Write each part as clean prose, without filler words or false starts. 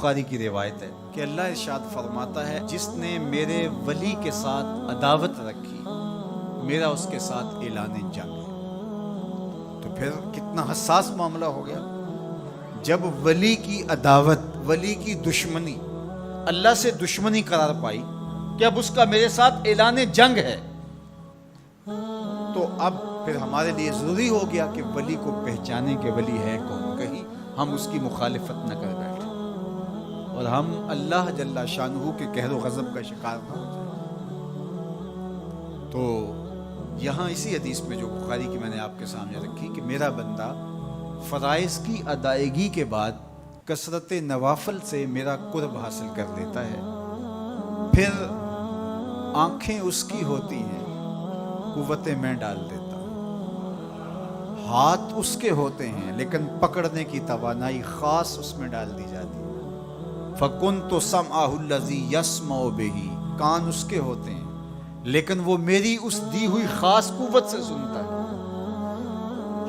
بخاری کی روایت ہے کہ اللہ ارشاد فرماتا ہے جس نے میرے ولی کے ساتھ عداوت رکھی میرا اس کے ساتھ اعلان جنگ ہے۔ تو پھر کتنا حساس معاملہ ہو گیا جب ولی کی عداوت، ولی کی دشمنی اللہ سے دشمنی قرار پائی کہ اب اس کا میرے ساتھ اعلان جنگ ہے، تو اب پھر ہمارے لیے ضروری ہو گیا کہ ولی کو پہچانے کہ ولی ہے کون، کہیں ہم اس کی مخالفت نہ کر بیٹھیں اور ہم اللہ جل شانہ کے قہر و غضب کا شکار نہ ہو جائیں۔ تو یہاں اسی حدیث میں جو بخاری کی میں نے آپ کے سامنے رکھی کہ میرا بندہ فرائض کی ادائیگی کے بعد کثرت نوافل سے میرا قرب حاصل کر لیتا ہے، پھر آنکھیں اس کی ہوتی ہیں، قوتیں میں ڈال دیتا ہوں، ہاتھ اس کے ہوتے ہیں لیکن پکڑنے کی توانائی خاص اس میں ڈال دی جاتی ہے۔ فَكُنْتُ سَمْعَهُ الَّذِي يَسْمَعُ بِهِ، کان اس کے ہوتے ہیں لیکن وہ میری اس دی ہوئی خاص قوت سے سنتا ہے۔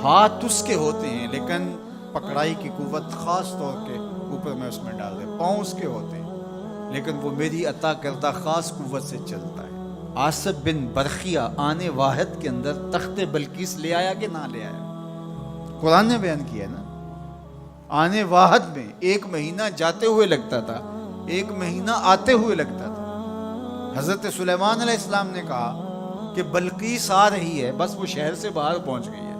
ہاتھ اس کے ہوتے ہیں لیکن پکڑائی کی قوت خاص طور کے اوپر میں اس میں ڈال دے۔ پاؤں اس کے ہوتے ہیں لیکن وہ میری عطا کردہ خاص قوت سے چلتا ہے۔ عاصب بن برخیہ آنے واحد کے اندر تخت بلقیس لے آیا کہ نہ لے آیا؟ قرآن نے بیان کیا ہے نا، آنے واحد میں 1 مہینہ جاتے ہوئے لگتا تھا، 1 مہینہ آتے ہوئے لگتا تھا۔ حضرت سلیمان علیہ السلام نے کہا کہ بلقیس آ رہی ہے، بس وہ شہر سے باہر پہنچ گئی ہے،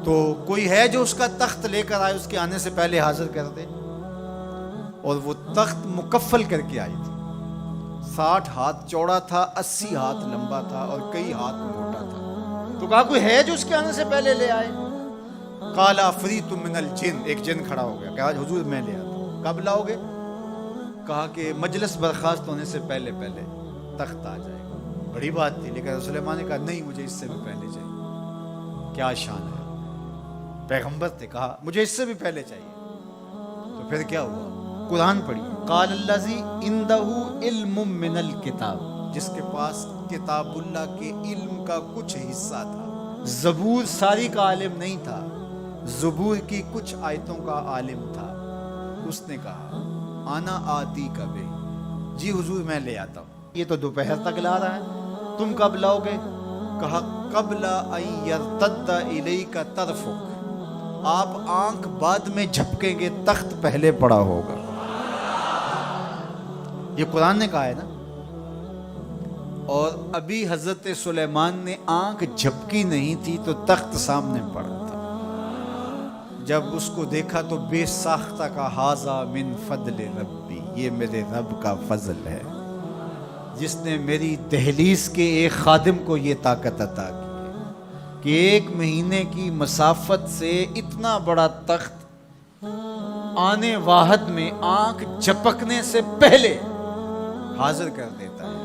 تو کوئی ہے جو اس کا تخت لے کر آئے، اس کے آنے سے پہلے حاضر کر دے۔ اور وہ تخت مکفل کر کے آئی تھی، 60 ہاتھ چوڑا تھا، 80 ہاتھ لمبا تھا اور کئی ہاتھ موٹا تھا۔ تو کہا کوئی ہے جو اس کے آنے سے پہلے لے آئے؟ قال عفریت من الجن، ایک جن کھڑا ہو گیا، کہا حضور میں لے آتا ہوں۔ کب لاؤ گے؟ کہا کہ مجلس برخاست ہونے سے پہلے تخت آ جائے گا۔ بڑی بات تھی، لیکن سلیمان نے کہا نہیں، مجھے اس سے بھی پہلے چاہیے۔ کیا شان ہے، پیغمبر تھے، کہا مجھے اس سے بھی پہلے چاہیے۔ تو پھر کیا ہوا؟ قرآن پڑھی، قال الذی عندہ علم من الکتاب، جس کے پاس کتاب اللہ کے علم کا کچھ حصہ تھا۔ زبور ساری کا عالم نہیں تھا، زبور کی کچھ آیتوں کا عالم تھا۔ اس نے کہا آنا آتی کبھی، جی حضور میں لے آتا ہوں۔ یہ تو دوپہر تک لا رہا ہے، تم کب لاؤ گے؟ کہا قبل ان یرتد الیک طرفک، آپ آنکھ بعد میں جھپکیں گے، تخت پہلے پڑا ہوگا۔ یہ قرآن نے کہا ہے نا۔ اور ابھی حضرت سلیمان نے آنکھ جھپکی نہیں تھی تو تخت سامنے پڑا تھا۔ جب اس کو دیکھا تو بے ساختہ کا ھذا من فضل ربی، یہ میرے رب کا فضل ہے جس نے میری دہلیز کے ایک خادم کو یہ طاقت عطا کی ہے کہ 1 مہینے کی مسافت سے اتنا بڑا تخت آنے واحد میں آنکھ جھپکنے سے پہلے حاضر کر دیتا ہے۔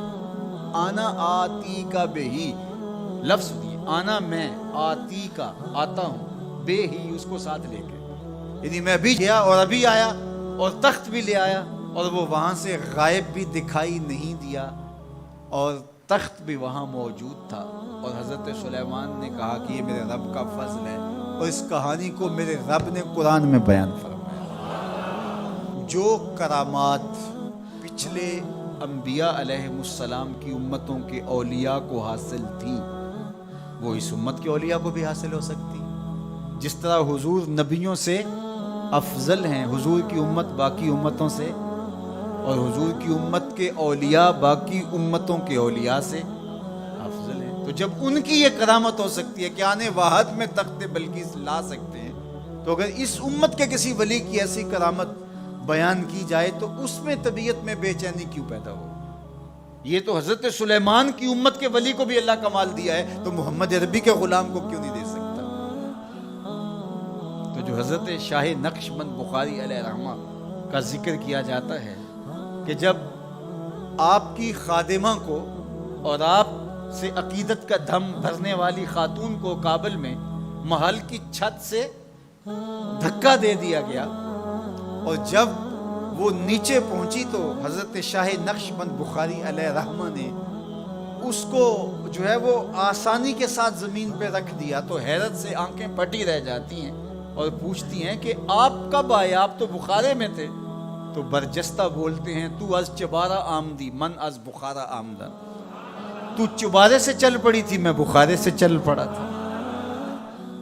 آنا آتی کا بے ہی، لفظ دیے آنا میں، آتی کا آتا ہوں، بے ہی اس کو ساتھ لے کے، یعنی میں ابھی گیا اور ابھی آیا اور تخت بھی لے آیا، اور وہ وہاں سے غائب بھی دکھائی نہیں دیا اور تخت بھی وہاں موجود تھا۔ اور حضرت سلیمان نے کہا کہ یہ میرے رب کا فضل ہے، اور اس کہانی کو میرے رب نے قرآن میں بیان فرمایا۔ جو کرامات پچھلے انبیاء علیہ السلام کی امتوں کے اولیاء کو حاصل تھی، وہ اس امت کے اولیاء کو بھی حاصل ہو سکتی۔ جس طرح حضور نبیوں سے افضل ہیں، حضور کی امت باقی امتوں سے، اور حضور کی امت کے اولیاء باقی امتوں کے اولیاء سے افضل ہیں۔ تو جب ان کی یہ کرامت ہو سکتی ہے کہ آنے واحد میں تخت بلقیس لا سکتے ہیں، تو اگر اس امت کے کسی ولی کی ایسی کرامت بیان کی جائے تو اس میں طبیعت میں بے چینی کیوں پیدا ہو؟ یہ تو حضرت سلیمان کی امت کے ولی کو بھی اللہ کمال دیا ہے، تو محمد عربی کے غلام کو کیوں نہیں دے سکتا؟ تو جو حضرت شاہ نقشبند بخاری علیہ رحمہ کا ذکر کیا جاتا ہے کہ جب آپ کی خادمہ کو اور آپ سے عقیدت کا دم بھرنے والی خاتون کو کابل میں محل کی چھت سے دھکا دے دیا گیا، اور جب وہ نیچے پہنچی تو حضرت شاہ نقشبند بخاری علیہ رحمہ نے اس کو جو ہے وہ آسانی کے ساتھ زمین پہ رکھ دیا، تو حیرت سے آنکھیں پھٹی رہ جاتی ہیں اور پوچھتی ہیں کہ آپ کب آئے؟ آپ تو بخارے میں تھے، تو برجستہ بولتے ہیں تو از چبارہ آمدی من از بخارا آمدن، تو چبارے سے چل پڑی تھی میں بخارے سے چل پڑا تھا۔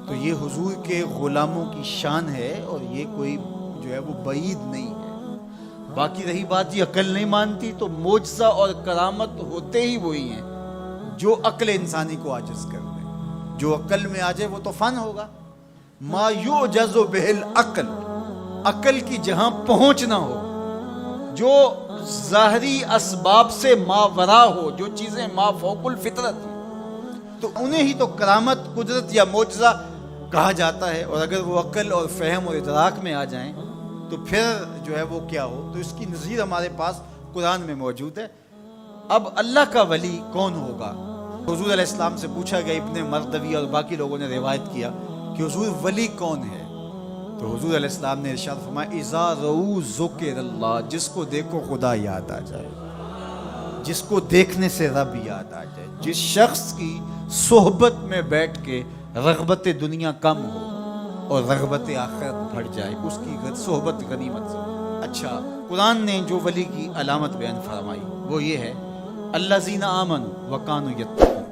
تو یہ حضور کے غلاموں کی شان ہے، اور یہ کوئی جو ہے وہ بعید نہیں ہے۔ باقی رہی بات یہ عقل نہیں مانتی، تو معجزہ اور کرامت ہوتے ہی وہی ہیں جو عقل انسانی کو عاجز کر دے۔ جو عقل میں آ جائے وہ تو فن ہوگا۔ ما یعجز بہ العقل، عقل کی جہاں پہنچ نہ ہو، جو ظاہری اسباب سے ماورا ہو، جو چیزیں ما فوق الفطرت ہوں، تو انہیں ہی تو کرامت، قدرت یا معجزہ کہا جاتا ہے۔ اور اگر وہ عقل اور فہم اور ادراک میں آ جائیں تو پھر جو ہے وہ کیا ہو۔ تو اس کی نظیر ہمارے پاس قرآن میں موجود ہے۔ اب اللہ کا ولی کون ہوگا؟ حضور علیہ السلام سے پوچھا گیا، ابن مردوی اور باقی لوگوں نے روایت کیا کہ حضور ولی کون ہے؟ تو حضور علیہ السلام نے ارشاد فرمایا، اذا رؤوا ذکر اللہ، جس کو دیکھو خدا یاد آ جائے، جس کو دیکھنے سے رب یاد آ جائے، جس شخص کی صحبت میں بیٹھ کے رغبت دنیا کم ہو اور رغبت آخرت بڑھ جائے، اس کی صحبت غنیمت سے۔ اچھا، قرآن نے جو ولی کی علامت بیان فرمائی وہ یہ ہے، الذین آمنوا وکانوا یتقون،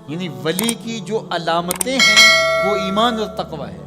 یعنی ولی کی جو علامتیں ہیں وہ ایمان اور تقوی ہے۔